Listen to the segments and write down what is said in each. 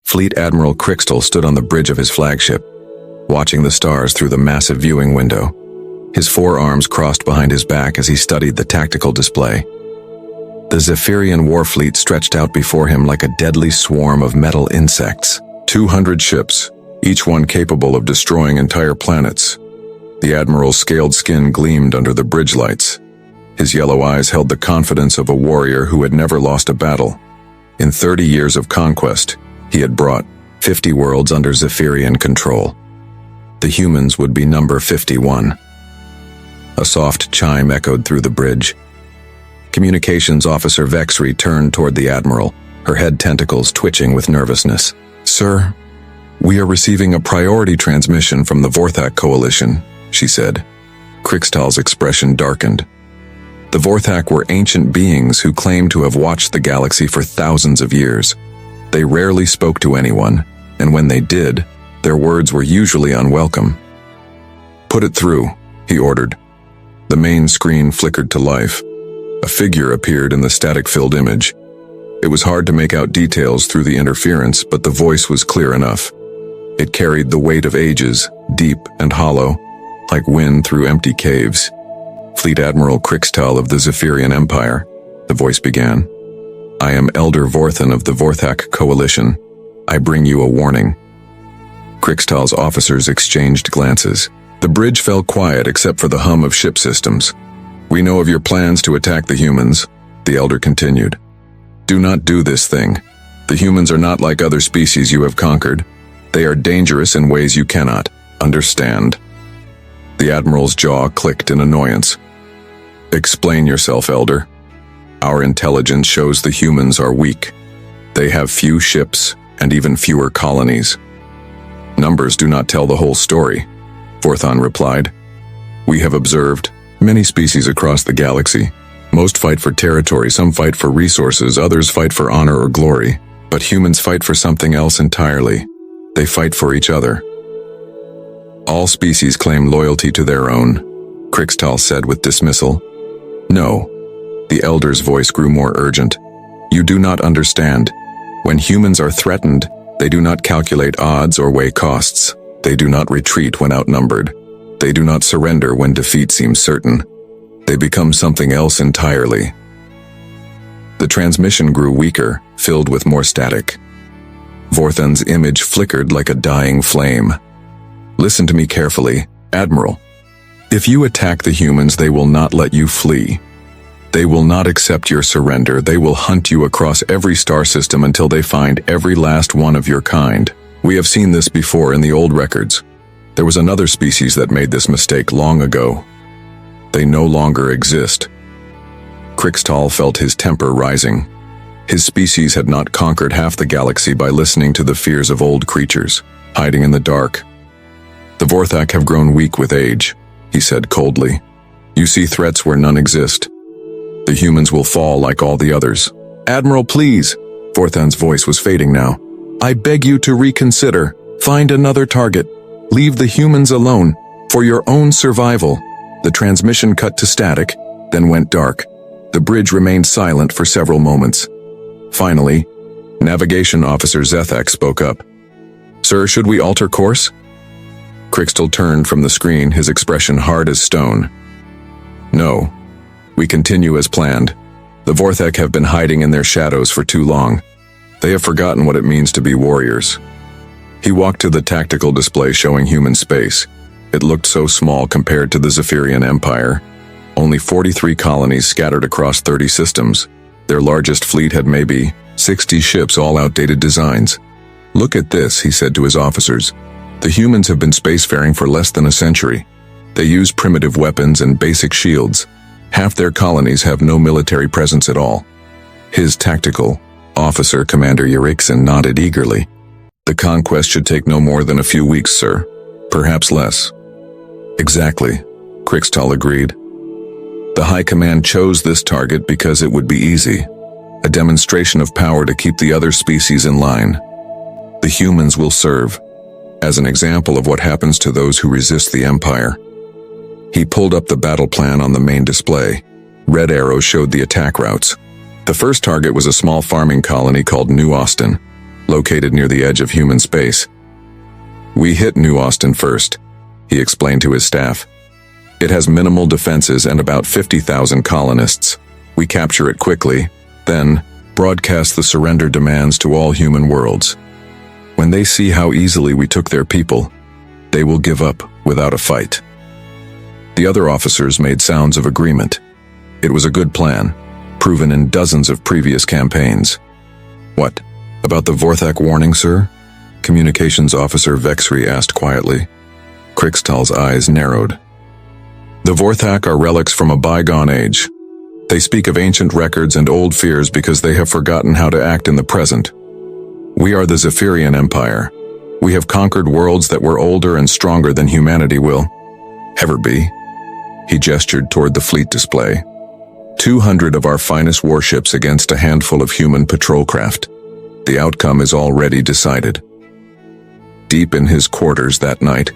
Fleet Admiral Crixtal stood on the bridge of his flagship, watching the stars through the massive viewing window. His forearms crossed behind his back as he studied the tactical display. The Zephyrian war fleet stretched out before him like a deadly swarm of metal insects. 200 ships, each one capable of destroying entire planets. The Admiral's scaled skin gleamed under the bridge lights. His yellow eyes held the confidence of a warrior who had never lost a battle. In 30 years of conquest, he had brought 50 worlds under Zephyrian control. The humans would be number 51. A soft chime echoed through the bridge. Communications Officer Vexry turned toward the Admiral, her head tentacles twitching with nervousness. "Sir, we are receiving a priority transmission from the Vorthak Coalition," she said. Crixtal's expression darkened. The Vorthak were ancient beings who claimed to have watched the galaxy for thousands of years. They rarely spoke to anyone, and when they did, their words were usually unwelcome. "Put it through," he ordered. The main screen flickered to life. A figure appeared in the static-filled image. It was hard to make out details through the interference, but the voice was clear enough. It carried the weight of ages, deep and hollow, like wind through empty caves. "Fleet Admiral Crixtal of the Zephyrian Empire," the voice began. "I am Elder Vorthan of the Vorthak Coalition. I bring you a warning." Crixtal's officers exchanged glances. The bridge fell quiet except for the hum of ship systems. "We know of your plans to attack the humans," the Elder continued. "Do not do this thing. The humans are not like other species you have conquered. They are dangerous in ways you cannot understand." The Admiral's jaw clicked in annoyance. "Explain yourself, Elder. Our intelligence shows the humans are weak. They have few ships and even fewer colonies." "Numbers do not tell the whole story," Vorthan replied. "We have observed many species across the galaxy. Most fight for territory, some fight for resources, others fight for honor or glory. But humans fight for something else entirely. They fight for each other." "All species claim loyalty to their own," Crixtal said with dismissal. "No." The Elder's voice grew more urgent. "You do not understand. When humans are threatened, they do not calculate odds or weigh costs. They do not retreat when outnumbered. They do not surrender when defeat seems certain. They become something else entirely." The transmission grew weaker, filled with more static. Vorthan's image flickered like a dying flame. "Listen to me carefully, Admiral. If you attack the humans, they will not let you flee. They will not accept your surrender. They will hunt you across every star system until they find every last one of your kind. We have seen this before in the old records. There was another species that made this mistake long ago. They no longer exist." Crixtal felt his temper rising. His species had not conquered half the galaxy by listening to the fears of old creatures, hiding in the dark. "The Vorthak have grown weak with age," he said coldly. "You see threats where none exist. The humans will fall like all the others." "Admiral, please." Vorthan's voice was fading now. "I beg you to reconsider. Find another target. Leave the humans alone, for your own survival." The transmission cut to static, then went dark. The bridge remained silent for several moments. Finally, Navigation Officer Zethak spoke up. "Sir, should we alter course?" Crixtal turned from the screen, his expression hard as stone. "No. We continue as planned. The Vorthak have been hiding in their shadows for too long. They have forgotten what it means to be warriors." He walked to the tactical display showing human space. It looked so small compared to the Zephyrian Empire. Only 43 colonies scattered across 30 systems. Their largest fleet had maybe 60 ships, all outdated designs. "Look at this," he said to his officers. "The humans have been spacefaring for less than a century. They use primitive weapons and basic shields. Half their colonies have no military presence at all." His tactical officer, Commander Yerixin, nodded eagerly. "The conquest should take no more than a few weeks, sir. Perhaps less." "Exactly," Crixtal agreed. "The High Command chose this target because it would be easy. A demonstration of power to keep the other species in line. The humans will serve as an example of what happens to those who resist the Empire." He pulled up the battle plan on the main display. Red arrows showed the attack routes. The first target was a small farming colony called New Austin. located near the edge of human space. "We hit New Austin first," he explained to his staff. "It has minimal defenses and about 50,000 colonists. We capture it quickly, then broadcast the surrender demands to all human worlds. When they see how easily we took their people, they will give up without a fight." The other officers made sounds of agreement. It was a good plan, proven in dozens of previous campaigns. "What about the Vorthak warning, sir?" Communications Officer Vexry asked quietly. Krixtal's eyes narrowed. "The Vorthak are relics from a bygone age. They speak of ancient records and old fears because they have forgotten how to act in the present. We are the Zephyrian Empire. We have conquered worlds that were older and stronger than humanity will ever be." He gestured toward the fleet display. 200 of our finest warships against a handful of human patrol craft. The outcome is already decided. Deep in his quarters that night,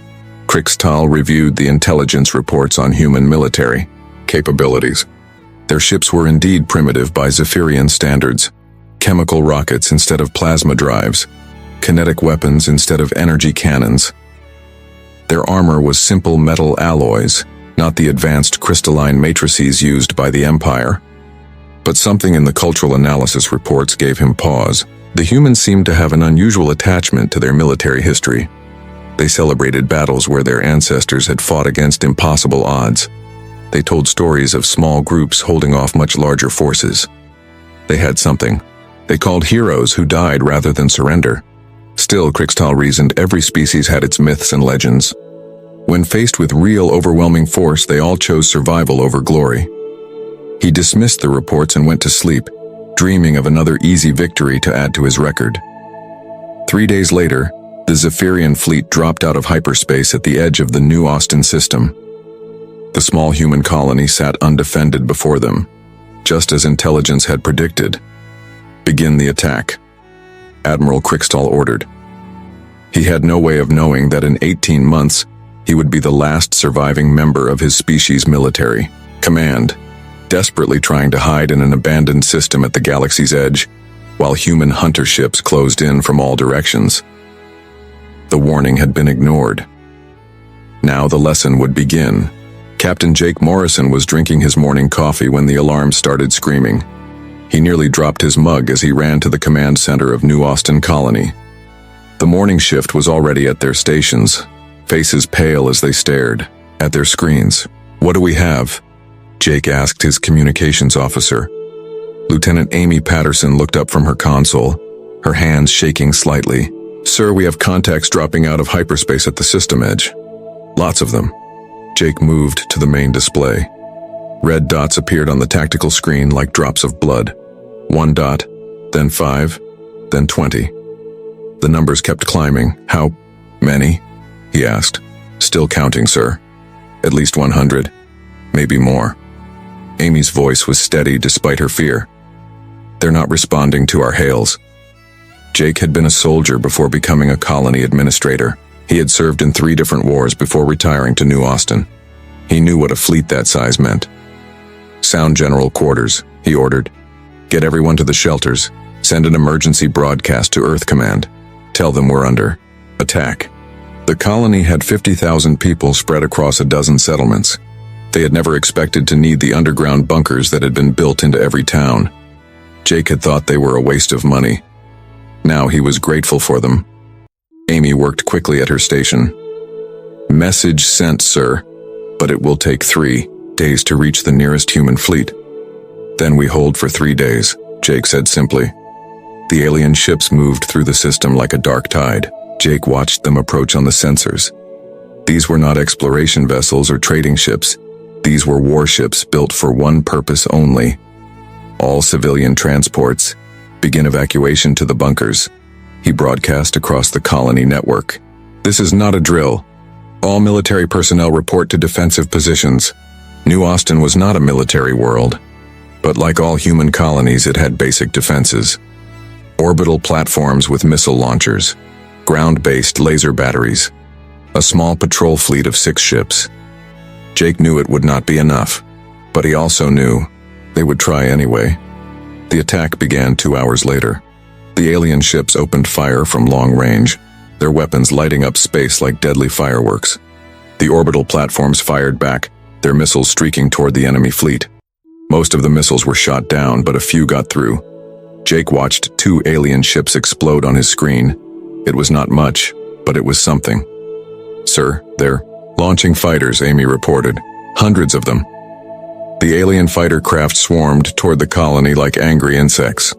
Krixtal reviewed the intelligence reports on human military capabilities. Their ships were indeed primitive by Zephyrian standards. Chemical rockets instead of plasma drives, kinetic weapons instead of energy cannons. Their armor was simple metal alloys, not the advanced crystalline matrices used by the Empire. But something in the cultural analysis reports gave him pause. The humans seemed to have an unusual attachment to their military history. They celebrated battles where their ancestors had fought against impossible odds. They told stories of small groups holding off much larger forces. They had something they called heroes who died rather than surrender. Still, Krixtal reasoned, every species had its myths and legends. When faced with real overwhelming force, they all chose survival over glory. He dismissed the reports and went to sleep, dreaming of another easy victory to add to his record. 3 days later, the Zephyrian fleet dropped out of hyperspace at the edge of the New Austin system. The small human colony sat undefended before them, just as intelligence had predicted. "Begin the attack," Admiral Krixtal ordered. He had no way of knowing that in 18 months, he would be the last surviving member of his species' military command, desperately trying to hide in an abandoned system at the galaxy's edge, while human hunter ships closed in from all directions. The warning had been ignored. Now the lesson would begin. Captain Jake Morrison was drinking his morning coffee when the alarm started screaming. He nearly dropped his mug as he ran to the command center of New Austin Colony. The morning shift was already at their stations, faces pale as they stared at their screens. "What do we have?" Jake asked his communications officer. Lieutenant Amy Patterson looked up from her console, her hands shaking slightly. "Sir, we have contacts dropping out of hyperspace at the system edge. Lots of them." Jake moved to the main display. Red dots appeared on the tactical screen like drops of blood. 1 dot, then 5, then 20. The numbers kept climbing. "How many?" he asked. "Still counting, sir. At least 100, maybe more." Amy's voice was steady despite her fear. "They're not responding to our hails." Jake had been a soldier before becoming a colony administrator. He had served in 3 different wars before retiring to New Austin. He knew what a fleet that size meant. "Sound general quarters," he ordered. "Get everyone to the shelters. Send an emergency broadcast to Earth Command. Tell them we're under attack." The colony had 50,000 people spread across a dozen settlements. They had never expected to need the underground bunkers that had been built into every town. Jake had thought they were a waste of money. Now he was grateful for them. Amy worked quickly at her station. "Message sent, sir, but it will take 3 days to reach the nearest human fleet. Then we hold for 3 days, Jake said simply. The alien ships moved through the system like a dark tide. Jake watched them approach on the sensors. These were not exploration vessels or trading ships. These were warships built for one purpose only. All civilian transports. Begin evacuation to the bunkers. He broadcast across the colony network. This is not a drill. All military personnel report to defensive positions. New Austin was not a military world. But like all human colonies, it had basic defenses. Orbital platforms with missile launchers. Ground-based laser batteries. A small patrol fleet of 6 ships. Jake knew it would not be enough, but he also knew they would try anyway. The attack began 2 hours later. The alien ships opened fire from long range, their weapons lighting up space like deadly fireworks. The orbital platforms fired back, their missiles streaking toward the enemy fleet. Most of the missiles were shot down, but a few got through. Jake watched 2 alien ships explode on his screen. It was not much, but it was something. "Sir, they're launching fighters," Amy reported. "Hundreds of them." The alien fighter craft swarmed toward the colony like angry insects.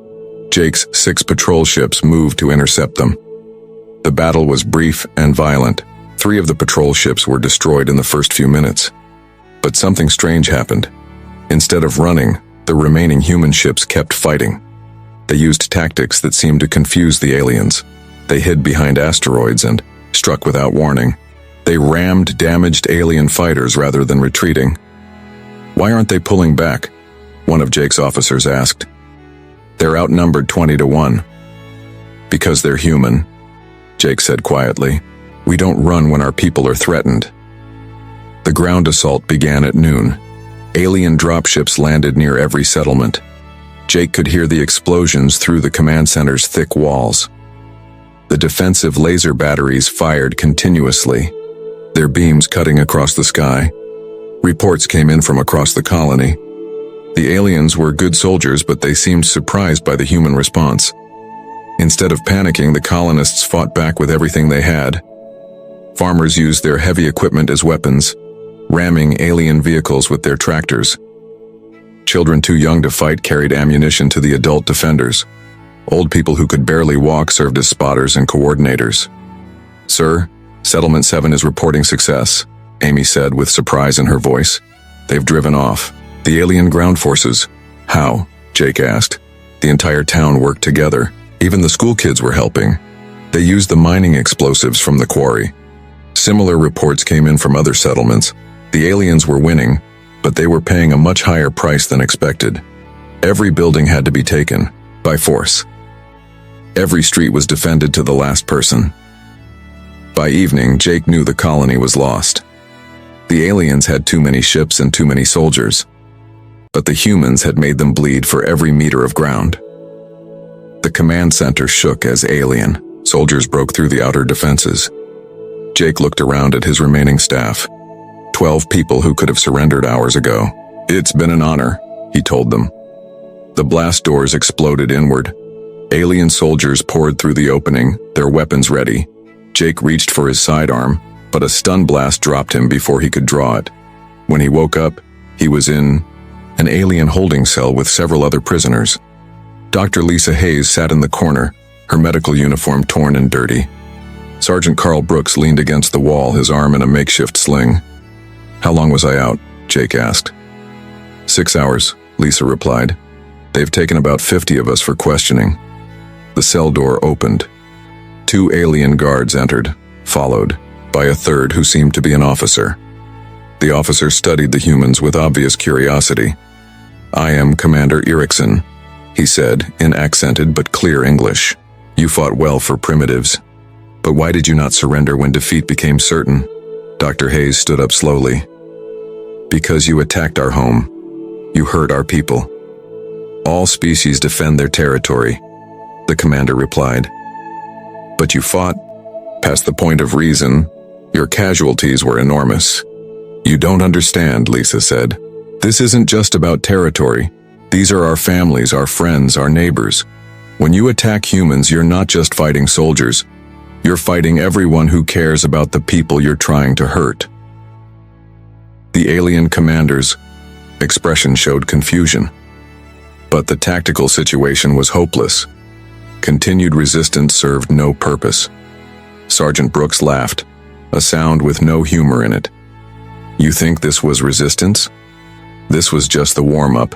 Jake's 6 patrol ships moved to intercept them. The battle was brief and violent. 3 of the patrol ships were destroyed in the first few minutes. But something strange happened. Instead of running, the remaining human ships kept fighting. They used tactics that seemed to confuse the aliens. They hid behind asteroids and struck without warning. They rammed damaged alien fighters rather than retreating. "Why aren't they pulling back?" one of Jake's officers asked. "They're outnumbered 20 to 1. "Because they're human," Jake said quietly. "We don't run when our people are threatened." The ground assault began at noon. Alien dropships landed near every settlement. Jake could hear the explosions through the command center's thick walls. The defensive laser batteries fired continuously, their beams cutting across the sky. Reports came in from across the colony. The aliens were good soldiers, but they seemed surprised by the human response. Instead of panicking, the colonists fought back with everything they had. Farmers used their heavy equipment as weapons, ramming alien vehicles with their tractors. Children too young to fight carried ammunition to the adult defenders. Old people who could barely walk served as spotters and coordinators. "Sir, Settlement 7 is reporting success," Amy said with surprise in her voice. "They've driven off. The alien ground forces." "How?" Jake asked. "The entire town worked together. Even the school kids were helping. They used the mining explosives from the quarry." Similar reports came in from other settlements. The aliens were winning, but they were paying a much higher price than expected. Every building had to be taken, by force. Every street was defended to the last person. By evening, Jake knew the colony was lost. The aliens had too many ships and too many soldiers, but the humans had made them bleed for every meter of ground. The command center shook as alien soldiers broke through the outer defenses. Jake looked around at his remaining staff. 12 people who could have surrendered hours ago. "It's been an honor," he told them. The blast doors exploded inward. Alien soldiers poured through the opening, their weapons ready. Jake reached for his sidearm, but a stun blast dropped him before he could draw it. When he woke up, he was in an alien holding cell with several other prisoners. Dr. Lisa Hayes sat in the corner, her medical uniform torn and dirty. Sergeant Carl Brooks leaned against the wall, his arm in a makeshift sling. "How long was I out?" Jake asked. 6 hours, Lisa replied. "They've taken about 50 of us for questioning." The cell door opened. 2 alien guards entered, followed by a third who seemed to be an officer. The officer studied the humans with obvious curiosity. "I am Commander Erickson," he said in accented but clear English. "You fought well for primitives. But why did you not surrender when defeat became certain?" Dr. Hayes stood up slowly. "Because you attacked our home. You hurt our people. All species defend their territory," the commander replied. "But you fought past the point of reason. Your casualties were enormous." "You don't understand," Lisa said. "This isn't just about territory. These are our families, our friends, our neighbors. When you attack humans, you're not just fighting soldiers. You're fighting everyone who cares about the people you're trying to hurt." The alien commander's expression showed confusion. But the tactical situation was hopeless. Continued resistance served no purpose. Sergeant Brooks laughed, a sound with no humor in it. "You think this was resistance? This was just the warm-up.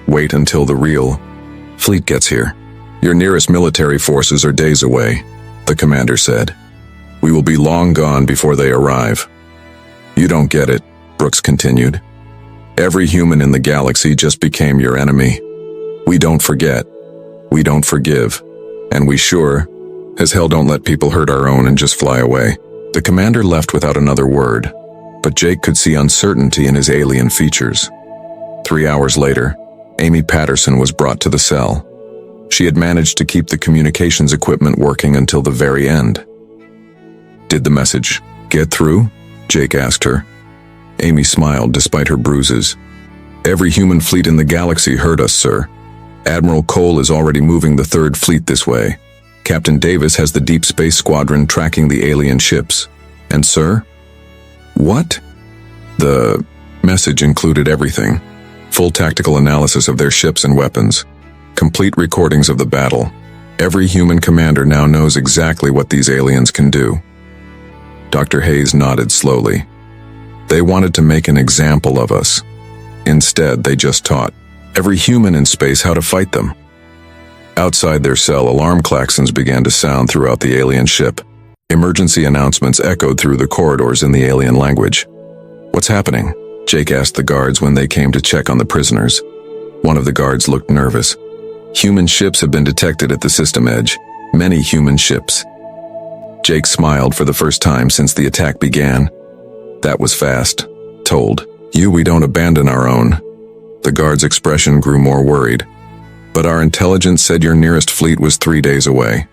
Wait until the real fleet gets here. Your nearest military forces are days away," the commander said. "We will be long gone before they arrive." "You don't get it," Brooks continued. "Every human in the galaxy just became your enemy. We don't forget. We don't forgive. And we sure as hell don't let people hurt our own and just fly away." The commander left without another word, but Jake could see uncertainty in his alien features. 3 hours later, Amy Patterson was brought to the cell. She had managed to keep the communications equipment working until the very end. "Did the message get through?" Jake asked her. Amy smiled despite her bruises. "Every human fleet in the galaxy heard us, sir. Admiral Cole is already moving the Third Fleet this way. Captain Davis has the Deep Space Squadron tracking the alien ships. And sir?" "What?" The message included everything. Full tactical analysis of their ships and weapons. Complete recordings of the battle. Every human commander now knows exactly what these aliens can do. Dr. Hayes nodded slowly. They wanted to make an example of us. Instead, they just taught every human in space how to fight them. Outside their cell, alarm klaxons began to sound throughout the alien ship. Emergency announcements echoed through the corridors in the alien language. "What's happening?" Jake asked the guards when they came to check on the prisoners. One of the guards looked nervous. "Human ships have been detected at the system edge. Many human ships." Jake smiled for the first time since the attack began. "That was fast." "Told you we don't abandon our own." The guard's expression grew more worried. "But our intelligence said your nearest fleet was 3 days away."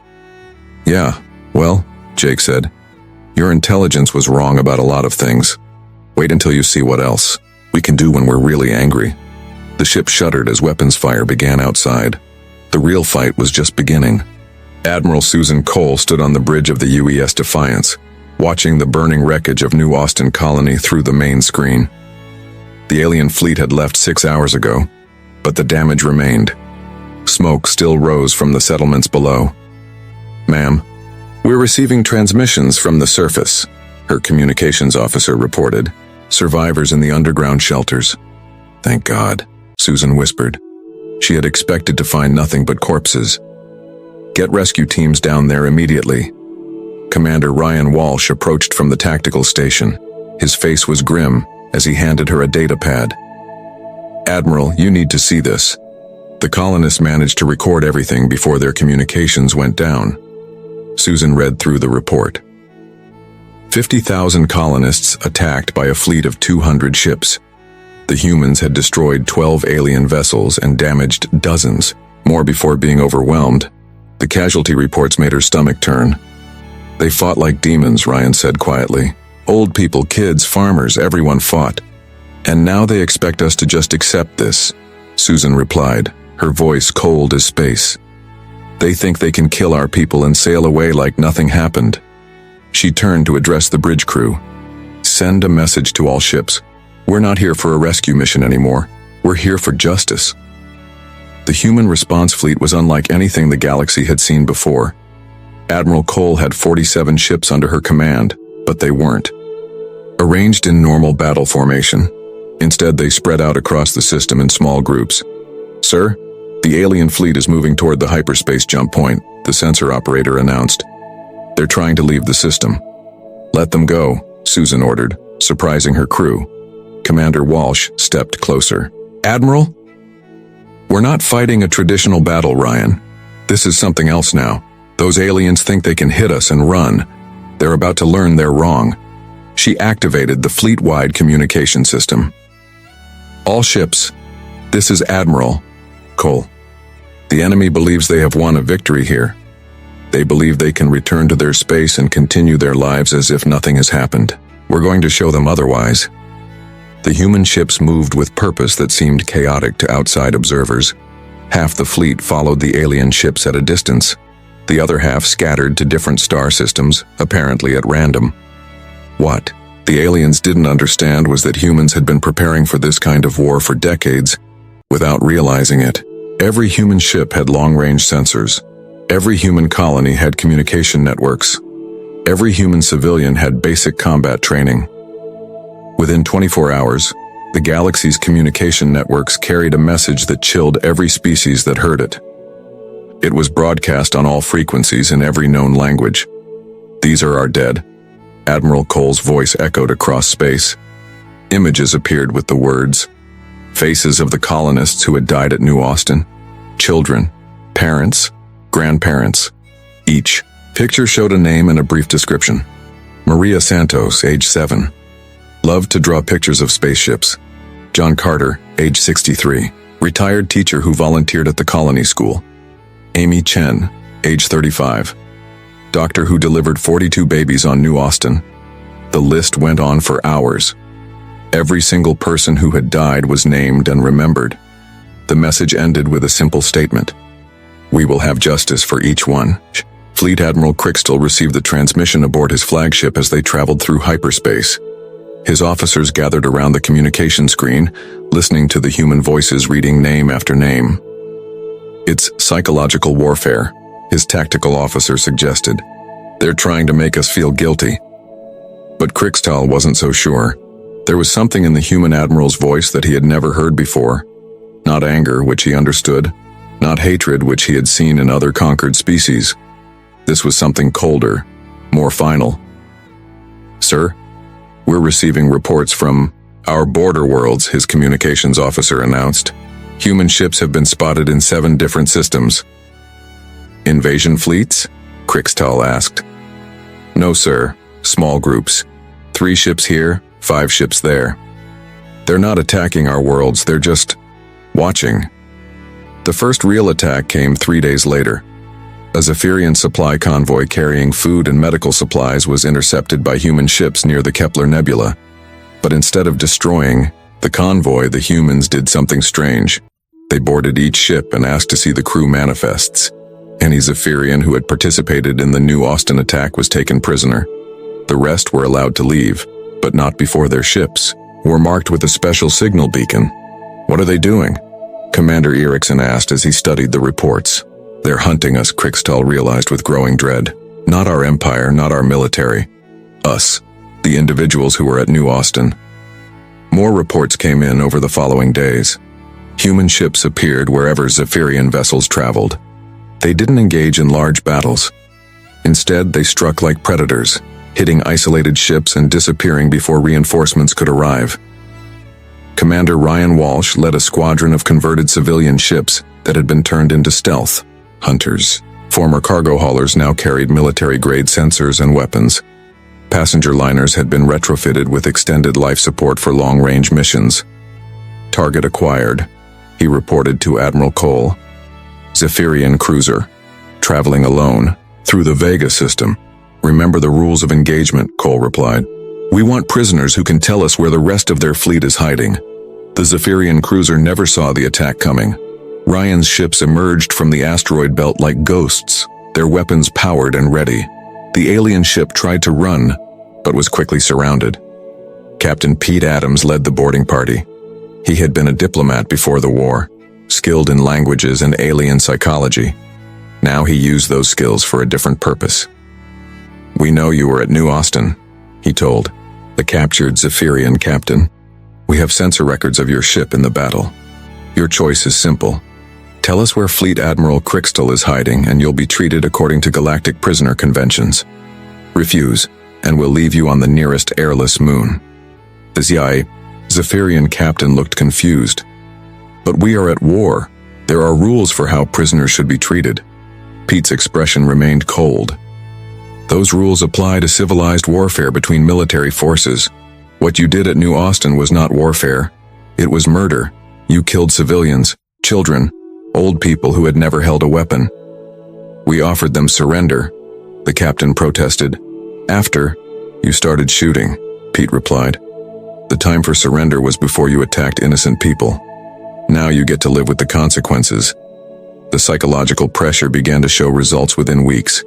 "Yeah, well," Jake said, "your intelligence was wrong about a lot of things. Wait until you see what else we can do when we're really angry." The ship shuddered as weapons fire began outside. The real fight was just beginning. Admiral Susan Cole stood on the bridge of the UES Defiance, watching the burning wreckage of New Austin Colony through the main screen. The alien fleet had left 6 hours ago, but the damage remained. Smoke still rose from the settlements below. "Ma'am, we're receiving transmissions from the surface," her communications officer reported. "Survivors in the underground shelters." "Thank God," Susan whispered. She had expected to find nothing but corpses. "Get rescue teams down there immediately." Commander Ryan Walsh approached from the tactical station. His face was grim as he handed her a data pad. "Admiral, you need to see this." The colonists managed to record everything before their communications went down. Susan read through the report. 50,000 colonists attacked by a fleet of 200 ships. The humans had destroyed 12 alien vessels and damaged dozens, more before being overwhelmed. The casualty reports made her stomach turn. "They fought like demons," Ryan said quietly. "Old people, kids, farmers, everyone fought. And now they expect us to just accept this," Susan replied, her voice cold as space. "They think they can kill our people and sail away like nothing happened." She turned to address the bridge crew. "Send a message to all ships. We're not here for a rescue mission anymore. We're here for justice." The human response fleet was unlike anything the galaxy had seen before. Admiral Cole had 47 ships under her command, but they weren't arranged in normal battle formation. Instead, they spread out across the system in small groups. "Sir, the alien fleet is moving toward the hyperspace jump point," the sensor operator announced. "They're trying to leave the system." "Let them go," Susan ordered, surprising her crew. Commander Walsh stepped closer. "Admiral? We're not fighting a traditional battle, Ryan. This is something else now. Those aliens think they can hit us and run. They're about to learn they're wrong." She activated the fleet-wide communication system. "All ships, this is Admiral Cole. The enemy believes they have won a victory here. They believe they can return to their space and continue their lives as if nothing has happened. We're going to show them otherwise." The human ships moved with purpose that seemed chaotic to outside observers. Half the fleet followed the alien ships at a distance. The other half scattered to different star systems, apparently at random. What the aliens didn't understand was that humans had been preparing for this kind of war for decades, without realizing it. Every human ship had long-range sensors. Every human colony had communication networks. Every human civilian had basic combat training. Within 24 hours, the galaxy's communication networks carried a message that chilled every species that heard it. It was broadcast on all frequencies in every known language. "These are our dead." Admiral Cole's voice echoed across space. Images appeared with the words. Faces of the colonists who had died at New Austin. Children, parents, grandparents. Each picture showed a name and a brief description. Maria Santos, age 7. Loved to draw pictures of spaceships. John Carter, age 63. Retired teacher who volunteered at the colony school. Amy Chen, age 35. Doctor who delivered 42 babies on New Austin. The list went on for hours. Every single person who had died was named and remembered. The message ended with a simple statement. We will have justice for each one. Fleet Admiral Crixtal received the transmission aboard his flagship as they traveled through hyperspace. His officers gathered around the communication screen, listening to the human voices reading name after name. It's psychological warfare, his tactical officer suggested. They're trying to make us feel guilty. But Crixtal wasn't so sure. There was something in the human admiral's voice that he had never heard before. Not anger, which he understood. Not hatred, which he had seen in other conquered species. This was something colder, more final. Sir, we're receiving reports from our border worlds, his communications officer announced. Human ships have been spotted in 7 different systems. Invasion fleets? Crixtal asked. No, sir. Small groups. 3 ships here, 5 ships there. They're not attacking our worlds, they're just watching. The first real attack came 3 days later. A Zephyrian supply convoy carrying food and medical supplies was intercepted by human ships near the Kepler Nebula. But instead of destroying the convoy, the humans did something strange. They boarded each ship and asked to see the crew manifests. Any Zephyrian who had participated in the New Austin attack was taken prisoner. The rest were allowed to leave, but not before their ships were marked with a special signal beacon. What are they doing? Commander Erickson asked as he studied the reports. They're hunting us, Crixtal realized with growing dread. Not our empire, not our military. Us, the individuals who were at New Austin. More reports came in over the following days. Human ships appeared wherever Zephyrian vessels traveled. They didn't engage in large battles. Instead, they struck like predators, hitting isolated ships and disappearing before reinforcements could arrive. Commander Ryan Walsh led a squadron of converted civilian ships that had been turned into stealth hunters. Former cargo haulers now carried military-grade sensors and weapons. Passenger liners had been retrofitted with extended life support for long-range missions. Target acquired, he reported to Admiral Cole. Zephyrian cruiser, traveling alone, through the Vega system. Remember the rules of engagement, Cole replied. We want prisoners who can tell us where the rest of their fleet is hiding. The Zephyrian cruiser never saw the attack coming. Ryan's ships emerged from the asteroid belt like ghosts, their weapons powered and ready. The alien ship tried to run, but was quickly surrounded. Captain Pete Adams led the boarding party. He had been a diplomat before the war, skilled in languages and alien psychology. Now he used those skills for a different purpose. We know you were at New Austin, he told the captured Zephyrian captain. We have sensor records of your ship in the battle. Your choice is simple. Tell us where Fleet Admiral Crixtal is hiding and you'll be treated according to galactic prisoner conventions. Refuse, and we'll leave you on the nearest airless moon. The Zephyrian captain looked confused. But we are at war. There are rules for how prisoners should be treated. Pete's expression remained cold. Those rules apply to civilized warfare between military forces. What you did at New Austin was not warfare. It was murder. You killed civilians, children, old people who had never held a weapon. We offered them surrender, the captain protested. After, you started shooting, Pete replied. The time for surrender was before you attacked innocent people. Now you get to live with the consequences. The psychological pressure began to show results within weeks.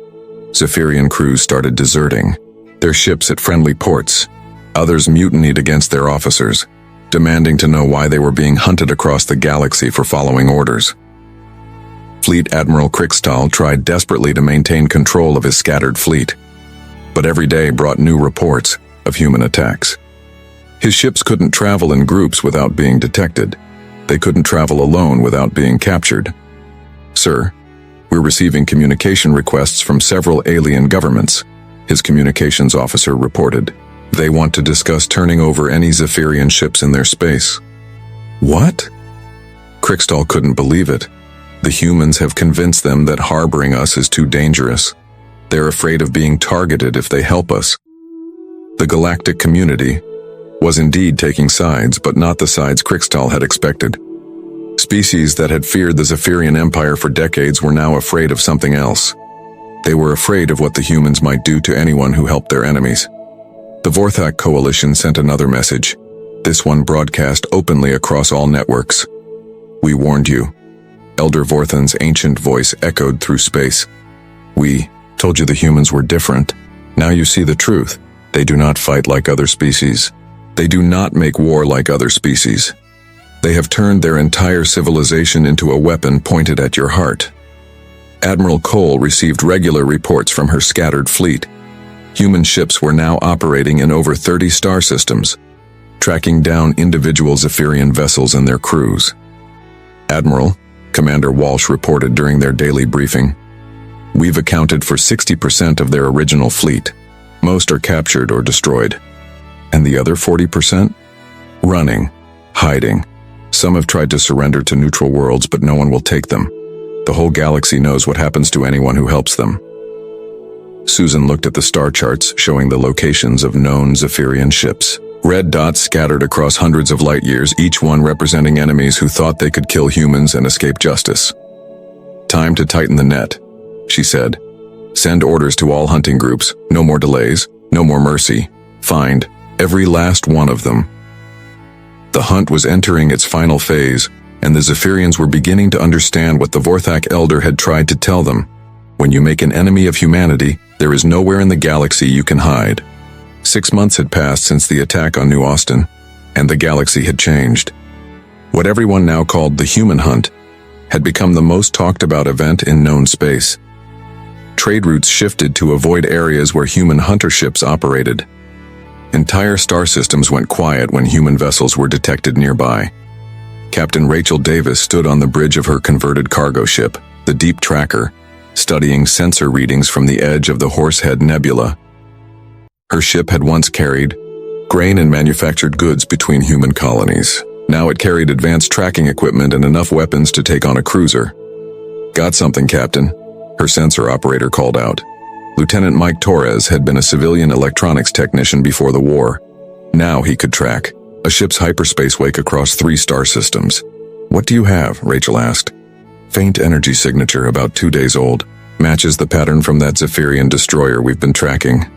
Zephyrian crews started deserting, their ships at friendly ports. Others mutinied against their officers, demanding to know why they were being hunted across the galaxy for following orders. Fleet Admiral Crixtal tried desperately to maintain control of his scattered fleet, but every day brought new reports of human attacks. His ships couldn't travel in groups without being detected. They couldn't travel alone without being captured. Sir, we're receiving communication requests from several alien governments, his communications officer reported. They want to discuss turning over any Zephyrian ships in their space. What? Crixtal couldn't believe it. The humans have convinced them that harboring us is too dangerous. They're afraid of being targeted if they help us. The galactic community was indeed taking sides, but not the sides Crixtal had expected. Species that had feared the Zephyrian Empire for decades were now afraid of something else. They were afraid of what the humans might do to anyone who helped their enemies. The Vorthak Coalition sent another message, this one broadcast openly across all networks. "We warned you." Elder Vorthan's ancient voice echoed through space. "We told you the humans were different. Now you see the truth. They do not fight like other species. They do not make war like other species. They have turned their entire civilization into a weapon pointed at your heart." Admiral Cole received regular reports from her scattered fleet. Human ships were now operating in over 30 star systems, tracking down individual Zephyrian vessels and their crews. "Admiral," Commander Walsh reported during their daily briefing, "we've accounted for 60% of their original fleet. Most are captured or destroyed. And the other 40%? Running, hiding. Some have tried to surrender to neutral worlds, but no one will take them. The whole galaxy knows what happens to anyone who helps them." Susan looked at the star charts showing the locations of known Zephyrian ships. Red dots scattered across hundreds of light years, each one representing enemies who thought they could kill humans and escape justice. "Time to tighten the net," she said. "Send orders to all hunting groups. No more delays, no more mercy. Find every last one of them." The hunt was entering its final phase, and the Zephyrians were beginning to understand what the Vorthak Elder had tried to tell them. When you make an enemy of humanity, there is nowhere in the galaxy you can hide. 6 months had passed since the attack on New Austin, and the galaxy had changed. What everyone now called the human hunt had become the most talked about event in known space. Trade routes shifted to avoid areas where human hunter ships operated. Entire star systems went quiet when human vessels were detected nearby. Captain Rachel Davis stood on the bridge of her converted cargo ship, the Deep Tracker, studying sensor readings from the edge of the Horsehead Nebula. Her ship had once carried grain and manufactured goods between human colonies. Now it carried advanced tracking equipment and enough weapons to take on a cruiser. "Got something, Captain," her sensor operator called out. Lieutenant Mike Torres had been a civilian electronics technician before the war. Now he could track a ship's hyperspace wake across 3 star systems. "What do you have?" Rachel asked. "Faint energy signature, about 2 days old. Matches the pattern from that Zephyrian destroyer we've been tracking."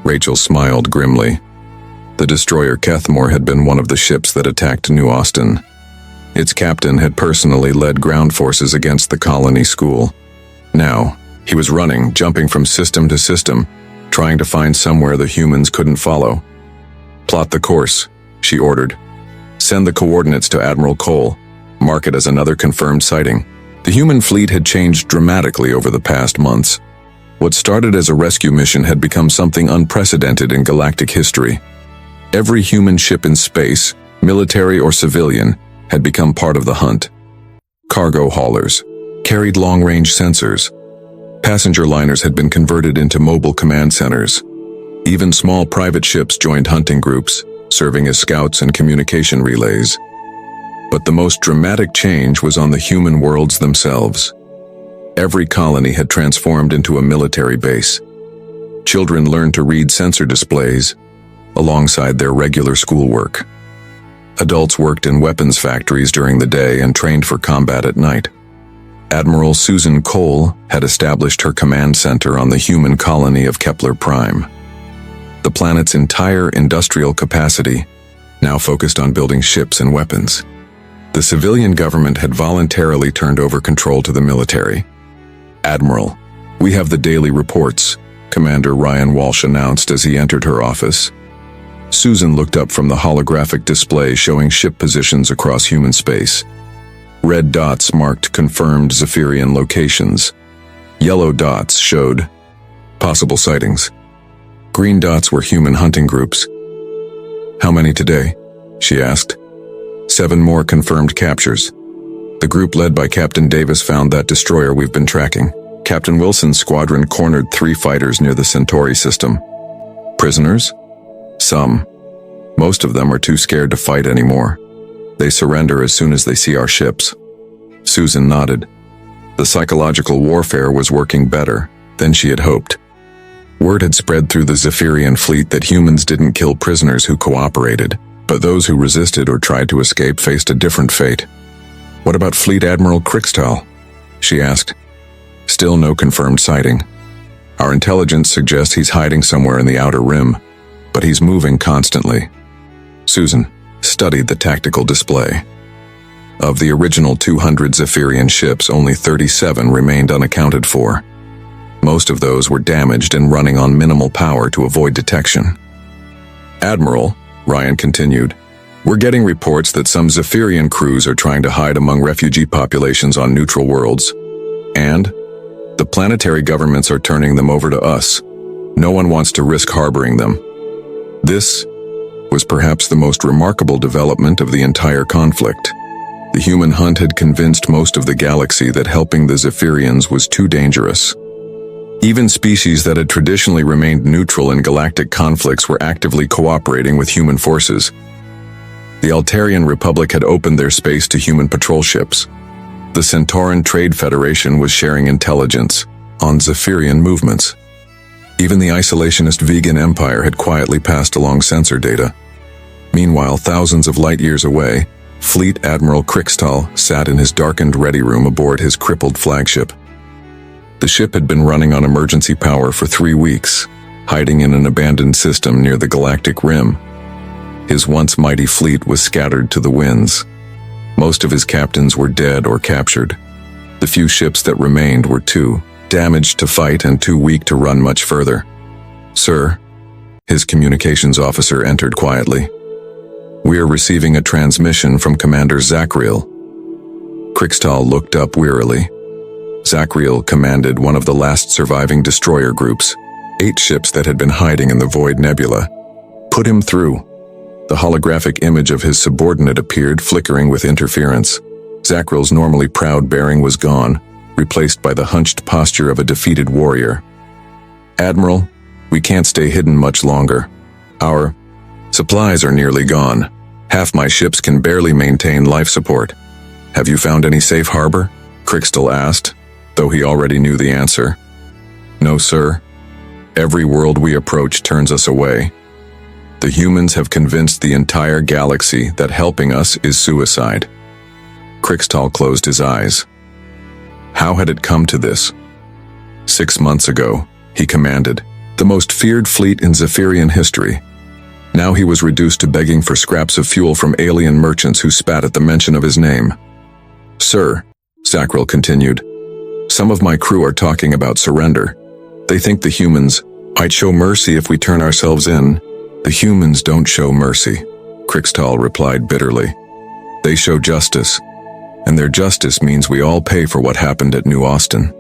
Rachel smiled grimly. The destroyer Kethmore had been one of the ships that attacked New Austin. Its captain had personally led ground forces against the colony school. Now, he was running, jumping from system to system, trying to find somewhere the humans couldn't follow. "Plot the course," she ordered. "Send the coordinates to Admiral Cole. Mark it as another confirmed sighting." The human fleet had changed dramatically over the past months. What started as a rescue mission had become something unprecedented in galactic history. Every human ship in space, military or civilian, had become part of the hunt. Cargo haulers carried long-range sensors. Passenger liners had been converted into mobile command centers. Even small private ships joined hunting groups, serving as scouts and communication relays. But the most dramatic change was on the human worlds themselves. Every colony had transformed into a military base. Children learned to read sensor displays alongside their regular schoolwork. Adults worked in weapons factories during the day and trained for combat at night. Admiral Susan Cole had established her command center on the human colony of Kepler Prime. The planet's entire industrial capacity now focused on building ships and weapons. The civilian government had voluntarily turned over control to the military. "Admiral, we have the daily reports," Commander Ryan Walsh announced as he entered her office. Susan looked up from the holographic display showing ship positions across human space. Red dots marked confirmed Zephyrian locations. Yellow dots showed possible sightings. Green dots were human hunting groups. "How many today?" she asked. 7 more confirmed captures. The group led by Captain Davis found that destroyer we've been tracking. Captain Wilson's squadron cornered 3 fighters near the Centauri system. Prisoners? Some. Most of them are too scared to fight anymore. They surrender as soon as they see our ships. Susan nodded. The psychological warfare was working better than she had hoped. Word had spread through the Zephyrian fleet that humans didn't kill prisoners who cooperated, but those who resisted or tried to escape faced a different fate. What about Fleet Admiral Krixtal? She asked. Still no confirmed sighting. Our intelligence suggests he's hiding somewhere in the outer rim, but he's moving constantly. Susan studied the tactical display. Of the original 200 Zephyrian ships, only 37 remained unaccounted for. Most of those were damaged and running on minimal power to avoid detection. Admiral, Ryan continued, we're getting reports that some Zephyrian crews are trying to hide among refugee populations on neutral worlds. And the planetary governments are turning them over to us. No one wants to risk harboring them. This was perhaps the most remarkable development of the entire conflict. The human hunt had convinced most of the galaxy that helping the Zephyrians was too dangerous. Even species that had traditionally remained neutral in galactic conflicts were actively cooperating with human forces. The Altarian Republic had opened their space to human patrol ships. The Centauran Trade Federation was sharing intelligence on Zephyrian movements. Even the isolationist vegan empire had quietly passed along sensor data. Meanwhile, thousands of light years away, Fleet Admiral Krixtal sat in his darkened ready room aboard his crippled flagship. The ship had been running on emergency power for 3 weeks, hiding in an abandoned system near the galactic rim. His once mighty fleet was scattered to the winds. Most of his captains were dead or captured. The few ships that remained were too damaged to fight and too weak to run much further. Sir, his communications officer entered quietly. We are receiving a transmission from Commander Zachriel. Krixtal looked up wearily. Zachriel commanded one of the last surviving destroyer groups, 8 ships that had been hiding in the Void Nebula. Put him through. The holographic image of his subordinate appeared, flickering with interference. Zachriel's normally proud bearing was gone, replaced by the hunched posture of a defeated warrior. Admiral, we can't stay hidden much longer. Our supplies are nearly gone. Half my ships can barely maintain life support. Have you found any safe harbor? Krixtal asked, though he already knew the answer. No, sir. Every world we approach turns us away. The humans have convinced the entire galaxy that helping us is suicide. Krixtal closed his eyes. How had it come to this? 6 months ago, he commanded the most feared fleet in Zephyrian history. Now he was reduced to begging for scraps of fuel from alien merchants who spat at the mention of his name. Sir, Zachriel continued, some of my crew are talking about surrender. They think the humans might show mercy if we turn ourselves in. The humans don't show mercy, Krixtal replied bitterly. They show justice, and their justice means we all pay for what happened at New Austin.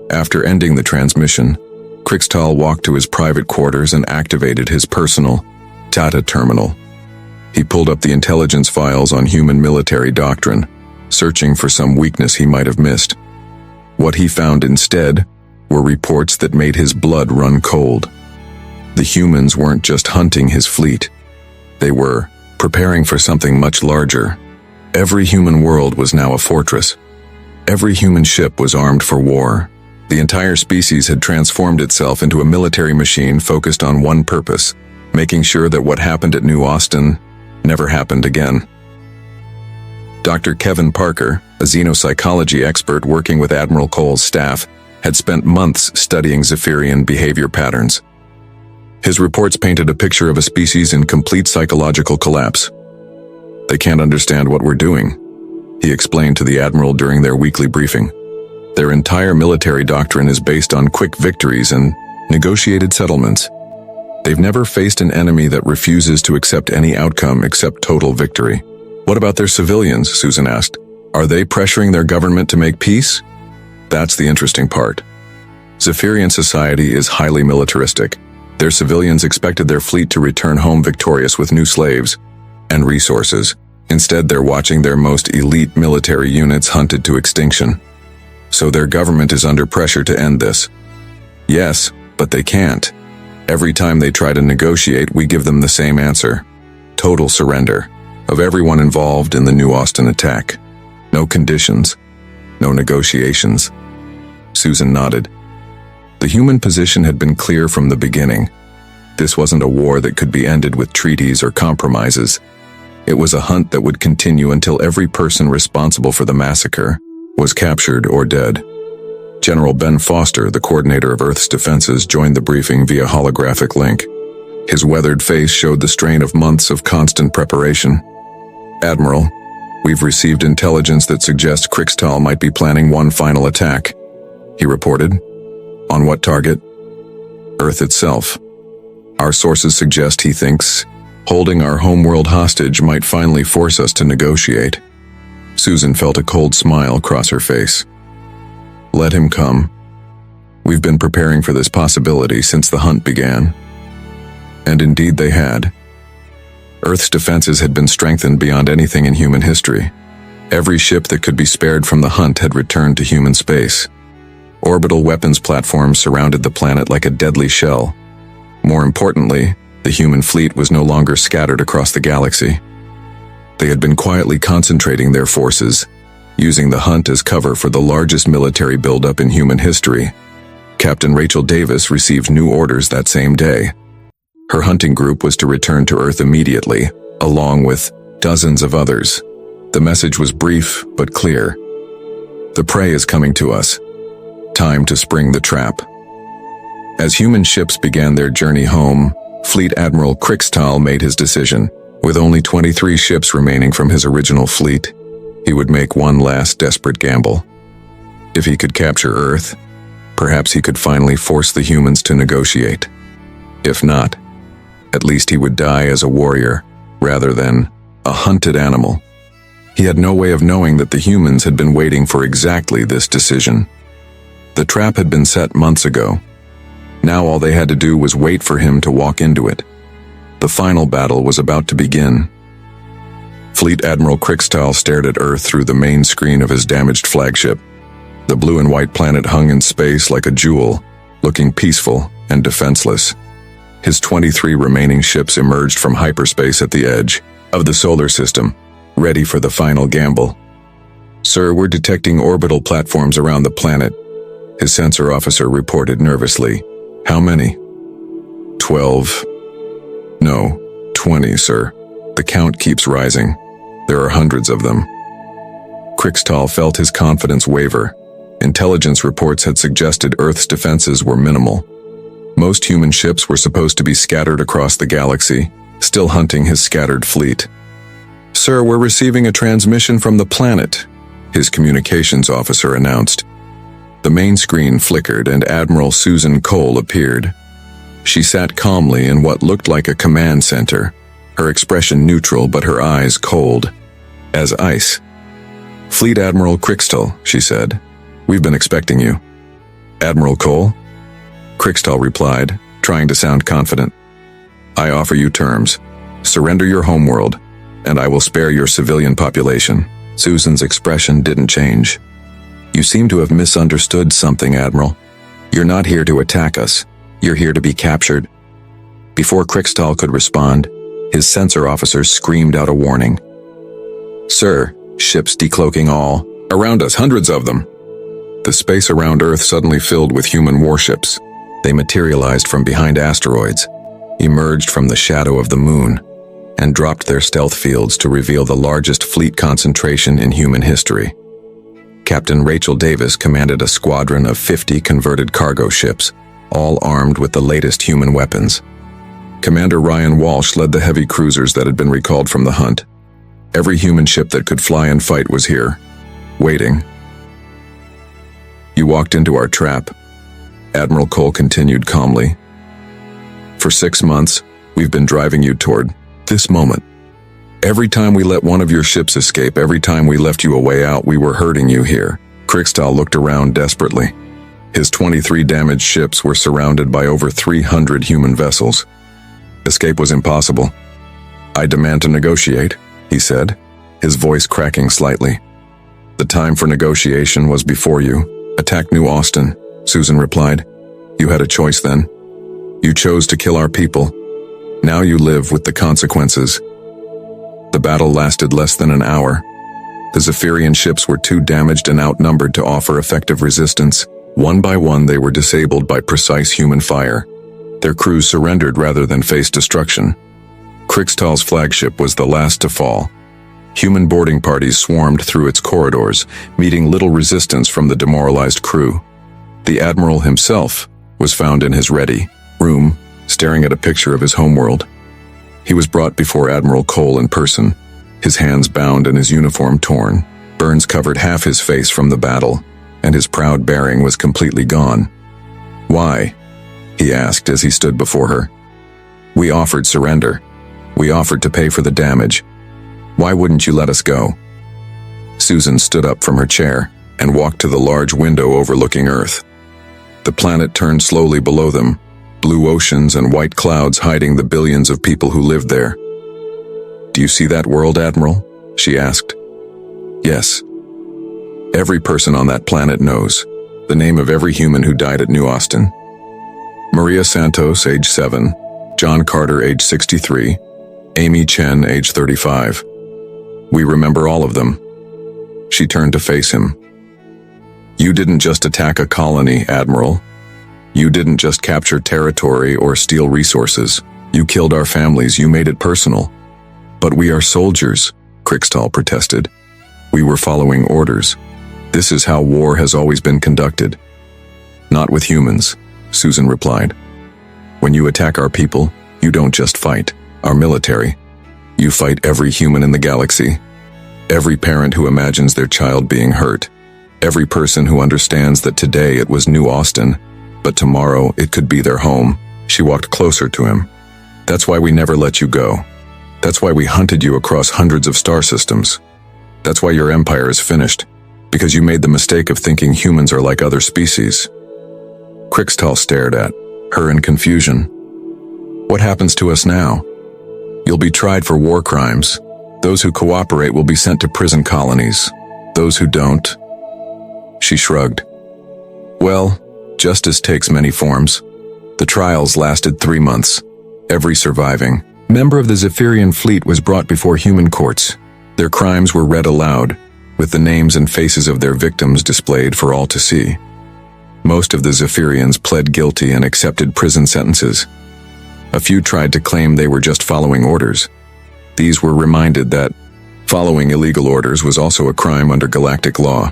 After ending the transmission, Krixtal walked to his private quarters and activated his personal data terminal. He pulled up the intelligence files on human military doctrine, searching for some weakness he might have missed. What he found instead were reports that made his blood run cold. The humans weren't just hunting his fleet. They were preparing for something much larger. Every human world was now a fortress. Every human ship was armed for war. The entire species had transformed itself into a military machine focused on one purpose, making sure that what happened at New Austin never happened again. Dr. Kevin Parker, a xenopsychology expert working with Admiral Cole's staff, had spent months studying Zephyrian behavior patterns. His reports painted a picture of a species in complete psychological collapse. They can't understand what we're doing, he explained to the Admiral during their weekly briefing. Their entire military doctrine is based on quick victories and negotiated settlements. They've never faced an enemy that refuses to accept any outcome except total victory. What about their civilians? Susan asked. Are they pressuring their government to make peace? That's the interesting part. Zephyrian society is highly militaristic. Their civilians expected their fleet to return home victorious with new slaves and resources. Instead, they're watching their most elite military units hunted to extinction. So their government is under pressure to end this. Yes, but they can't. Every time they try to negotiate, we give them the same answer. Total surrender of everyone involved in the New Austin attack. No conditions, no negotiations. Susan nodded. The human position had been clear from the beginning. This wasn't a war that could be ended with treaties or compromises. It was a hunt that would continue until every person responsible for the massacre was captured or dead. General Ben Foster, the coordinator of Earth's defenses, joined the briefing via holographic link. His weathered face showed the strain of months of constant preparation. "Admiral, we've received intelligence that suggests Krixtal might be planning one final attack," he reported. "On what target?" "Earth itself. Our sources suggest he thinks holding our homeworld hostage might finally force us to negotiate." Susan felt a cold smile cross her face. "Let him come. We've been preparing for this possibility since the hunt began." And indeed they had. Earth's defenses had been strengthened beyond anything in human history. Every ship that could be spared from the hunt had returned to human space. Orbital weapons platforms surrounded the planet like a deadly shell. More importantly, the human fleet was no longer scattered across the galaxy. They had been quietly concentrating their forces, using the hunt as cover for the largest military buildup in human history. Captain Rachel Davis received new orders that same day. Her hunting group was to return to Earth immediately, along with dozens of others. The message was brief but clear. "The prey is coming to us. Time to spring the trap." As human ships began their journey home, Fleet Admiral Krixtal made his decision. With only 23 ships remaining from his original fleet, he would make one last desperate gamble. If he could capture Earth, perhaps he could finally force the humans to negotiate. If not, at least he would die as a warrior, rather than a hunted animal. He had no way of knowing that the humans had been waiting for exactly this decision. The trap had been set months ago. Now all they had to do was wait for him to walk into it. The final battle was about to begin. Fleet Admiral Krixtal stared at Earth through the main screen of his damaged flagship. The blue and white planet hung in space like a jewel, looking peaceful and defenseless. His 23 remaining ships emerged from hyperspace at the edge of the solar system, ready for the final gamble. "Sir, we're detecting orbital platforms around the planet," his sensor officer reported nervously. "How many?" 12. "No, 20, sir. The count keeps rising. There are hundreds of them." Krixtal felt his confidence waver. Intelligence reports had suggested Earth's defenses were minimal. Most human ships were supposed to be scattered across the galaxy, still hunting his scattered fleet. "Sir, we're receiving a transmission from the planet," his communications officer announced. The main screen flickered and Admiral Susan Cole appeared. She sat calmly in what looked like a command center, her expression neutral but her eyes cold as ice. "Fleet Admiral Krixtal," she said. "We've been expecting you." "Admiral Cole?" Krixtal replied, trying to sound confident. "I offer you terms. Surrender your homeworld, and I will spare your civilian population." Susan's expression didn't change. "You seem to have misunderstood something, Admiral. You're not here to attack us. You're here to be captured." Before Krixtal could respond, his sensor officers screamed out a warning. "Sir, ships decloaking all around us, hundreds of them." The space around Earth suddenly filled with human warships. They materialized from behind asteroids, emerged from the shadow of the moon, and dropped their stealth fields to reveal the largest fleet concentration in human history. Captain Rachel Davis commanded a squadron of 50 converted cargo ships, all armed with the latest human weapons. Commander Ryan Walsh led the heavy cruisers that had been recalled from the hunt. Every human ship that could fly and fight was here, waiting. "You walked into our trap," Admiral Cole continued calmly. "For 6 months, we've been driving you toward this moment. Every time we let one of your ships escape, every time we left you a way out, we were hurting you here." Krixtal looked around desperately. His 23 damaged ships were surrounded by over 300 human vessels. Escape was impossible. "I demand to negotiate," he said, his voice cracking slightly. "The time for negotiation was before you. Attack New Austin," Susan replied. "You had a choice then. You chose to kill our people. Now you live with the consequences." The battle lasted less than an hour. The Zephyrian ships were too damaged and outnumbered to offer effective resistance. One by one, they were disabled by precise human fire. Their crews surrendered rather than face destruction. Krixtal's flagship was the last to fall. Human boarding parties swarmed through its corridors, meeting little resistance from the demoralized crew. The Admiral himself was found in his ready room, staring at a picture of his homeworld. He was brought before Admiral Cole in person, his hands bound and his uniform torn. Burns covered half his face from the battle, and his proud bearing was completely gone. "Why?" he asked as he stood before her. "We offered surrender. We offered to pay for the damage. Why wouldn't you let us go?" Susan stood up from her chair and walked to the large window overlooking Earth. The planet turned slowly below them, blue oceans and white clouds hiding the billions of people who lived there. "Do you see that world, Admiral?" she asked. "Yes. Every person on that planet knows the name of every human who died at New Austin. Maria Santos, age 7, John Carter, age 63, Amy Chen, age 35. We remember all of them." She turned to face him. "You didn't just attack a colony, Admiral. You didn't just capture territory or steal resources. You killed our families. You made it personal." "But we are soldiers," Krixtal protested. "We were following orders. This is how war has always been conducted." "Not with humans," Susan replied. "When you attack our people, you don't just fight our military. You fight every human in the galaxy. Every parent who imagines their child being hurt. Every person who understands that today it was New Austin, but tomorrow it could be their home." She walked closer to him. "That's why we never let you go. That's why we hunted you across hundreds of star systems. That's why your empire is finished, because you made the mistake of thinking humans are like other species." Krixtal stared at her in confusion. "What happens to us now?" "You'll be tried for war crimes. Those who cooperate will be sent to prison colonies. Those who don't..." She shrugged. "Well, justice takes many forms. The trials lasted 3 months. Every surviving member of the Zephyrian fleet was brought before human courts. Their crimes were read aloud, with the names and faces of their victims displayed for all to see. Most of the Zephyrians pled guilty and accepted prison sentences. A few tried to claim they were just following orders. These were reminded that following illegal orders was also a crime under galactic law.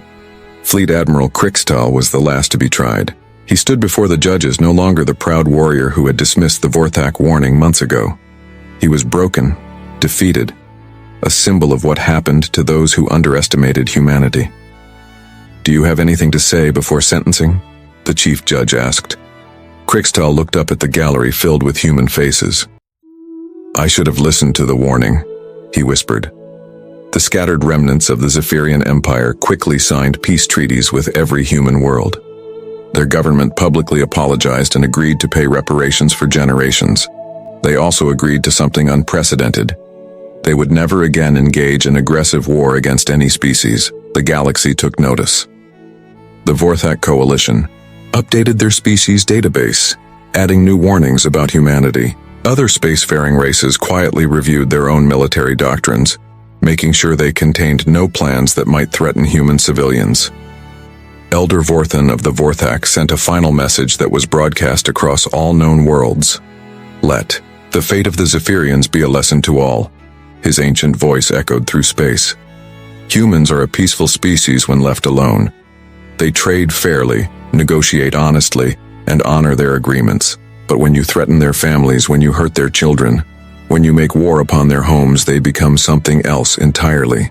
Fleet Admiral Krixtal was the last to be tried. He stood before the judges, no longer the proud warrior who had dismissed the Vorthak warning months ago. He was broken, defeated, a symbol of what happened to those who underestimated humanity. "Do you have anything to say before sentencing?" the chief judge asked. Krixtal looked up at the gallery filled with human faces. "I should have listened to the warning," he whispered. The scattered remnants of the Zephyrian Empire quickly signed peace treaties with every human world. Their government publicly apologized and agreed to pay reparations for generations. They also agreed to something unprecedented. They would never again engage in aggressive war against any species. The galaxy took notice. The Vorthak Coalition updated their species database, adding new warnings about humanity. Other spacefaring races quietly reviewed their own military doctrines, making sure they contained no plans that might threaten human civilians. Elder Vorthan of the Vorthak sent a final message that was broadcast across all known worlds. "Let the fate of the Zephyrians be a lesson to all," his ancient voice echoed through space. "Humans are a peaceful species when left alone. They trade fairly, negotiate honestly, and honor their agreements. But when you threaten their families, when you hurt their children, when you make war upon their homes, they become something else entirely.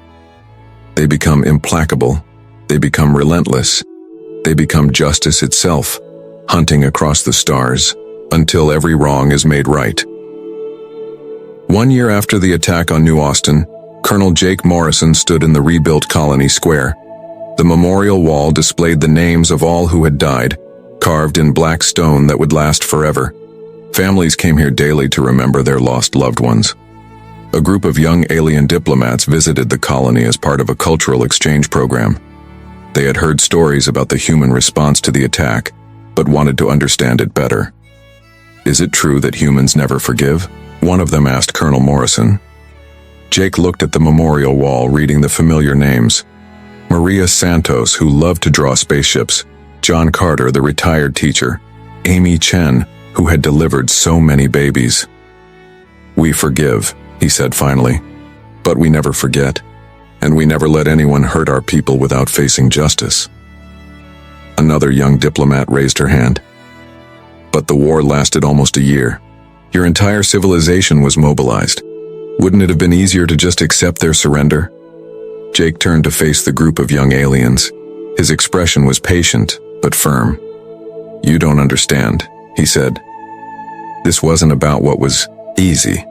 They become implacable. They become relentless. They become justice itself, hunting across the stars, until every wrong is made right." 1 year after the attack on New Austin, Colonel Jake Morrison stood in the rebuilt Colony Square. The memorial wall displayed the names of all who had died, carved in black stone that would last forever. Families came here daily to remember their lost loved ones. A group of young alien diplomats visited the colony as part of a cultural exchange program. They had heard stories about the human response to the attack, but wanted to understand it better. "Is it true that humans never forgive?" one of them asked Colonel Morrison. Jake looked at the memorial wall, reading the familiar names. Maria Santos, who loved to draw spaceships, John Carter, the retired teacher, Amy Chen, who had delivered so many babies. "We forgive," he said finally. "But we never forget, and we never let anyone hurt our people without facing justice." Another young diplomat raised her hand. "But the war lasted almost a year. Your entire civilization was mobilized. Wouldn't it have been easier to just accept their surrender?" Jake turned to face the group of young aliens. His expression was patient, but firm. "You don't understand," he said. "This wasn't about what was easy.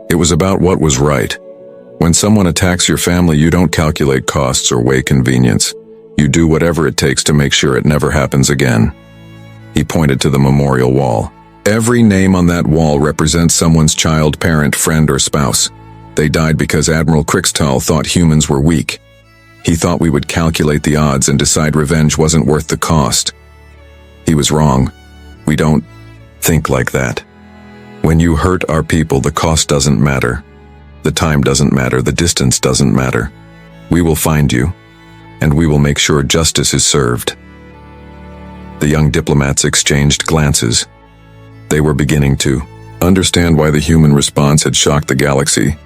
It was about what was right. When someone attacks your family, you don't calculate costs or weigh convenience. You do whatever it takes to make sure it never happens again." He pointed to the memorial wall. "Every name on that wall represents someone's child, parent, friend, or spouse. They died because Admiral Krixtal thought humans were weak. He thought we would calculate the odds and decide revenge wasn't worth the cost. He was wrong. We don't think like that. When you hurt our people, the cost doesn't matter. The time doesn't matter. The distance doesn't matter. We will find you, and we will make sure justice is served." The young diplomats exchanged glances. They were beginning to understand why the human response had shocked the galaxy.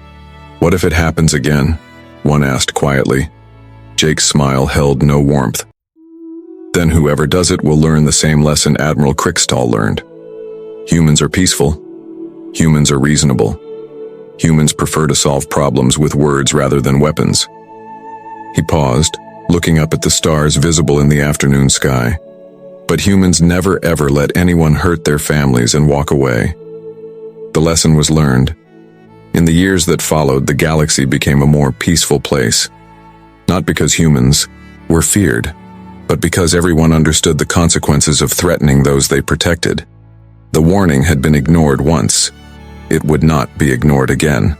"What if it happens again?" one asked quietly. Jake's smile held no warmth. "Then whoever does it will learn the same lesson Admiral Krixtal learned. Humans are peaceful. Humans are reasonable. Humans prefer to solve problems with words rather than weapons." He paused, looking up at the stars visible in the afternoon sky. "But humans never ever let anyone hurt their families and walk away." The lesson was learned. In the years that followed, the galaxy became a more peaceful place. Not because humans were feared, but because everyone understood the consequences of threatening those they protected. The warning had been ignored once. It would not be ignored again.